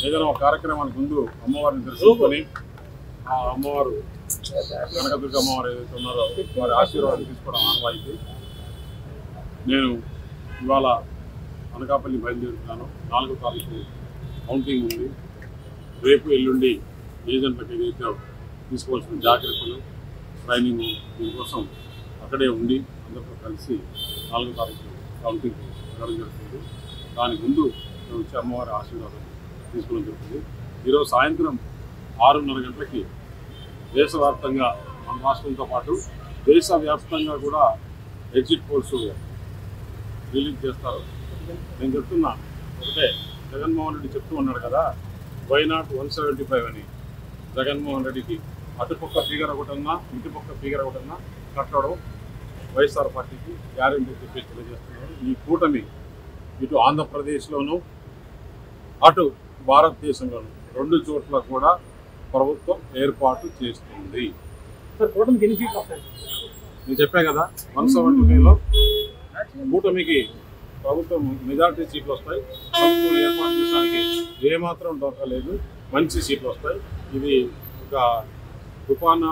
ఏదైనా ఒక కార్యక్రమానికి ముందు అమ్మవారిని దర్శించుకొని ఆ అమ్మవారు కనకదుర్గ అమ్మవారు ఏదైతే ఉన్నారో వారి ఆశీర్వాదం తీసుకోవడం ఆనవాయితీ. నేను ఇవాళ అనకాపల్లి బయలుదేరుతున్నాను. 4వ తారీఖు కౌంటింగ్ ఉంది. రేపు ఎల్లుండి ఏజెంట్లకు ఏదైతే తీసుకోవాల్సిన జాగ్రత్తలు ట్రైనింగ్ దీనికోసం అక్కడే ఉండి అందరితో కలిసి 4వ తారీఖు కౌంటింగ్ వెళ్ళడం జరుగుతుంది. దాని ముందు మేము వచ్చి అమ్మవారి ఆశీర్వాదం తీసుకోవడం జరుగుతుంది. ఈరోజు సాయంత్రం 6:30 గంటలకి దేశవ్యాప్తంగా మన రాష్ట్రంతో పాటు దేశవ్యాప్తంగా కూడా ఎగ్జిట్ పోల్స్ రిలీజ్ చేస్తారు. నేను చెప్తున్నా ఒకటే, జగన్మోహన్ రెడ్డి చెప్తూ ఉన్నాడు కదా, వై నాట్ 175 అని. జగన్మోహన్ రెడ్డికి అటుపక్క ఫిగర్ ఒకటన్నా ఇటుపక్క ఫిగర్ ఒకటన్నా కట్టడం వైఎస్ఆర్ పార్టీకి గ్యారెంటీ చెప్పేసి తెలియజేస్తున్నారు. ఈ కూటమి ఇటు ఆంధ్రప్రదేశ్లోనూ అటు భారతదేశంలోనూ 2 చోట్ల కూడా ప్రభుత్వం ఏర్పాటు చేస్తుంది. నేను చెప్పా కదా, 175లో కూటమికి ప్రభుత్వం మెజారిటీ సీట్లు వస్తాయి. ప్రభుత్వం ఏర్పాటు చేయడానికి ఏమాత్రం దొరకలేదు, మంచి సీట్లు వస్తాయి. ఇది ఒక తుఫానా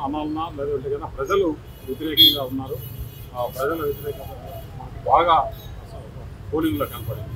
అనాలనా లేదంటే కన్నా ప్రజలు వ్యతిరేకంగా ఉన్నారు. ఆ ప్రజల వ్యతిరేకత బాగా పోలింగ్లో కనపడింది.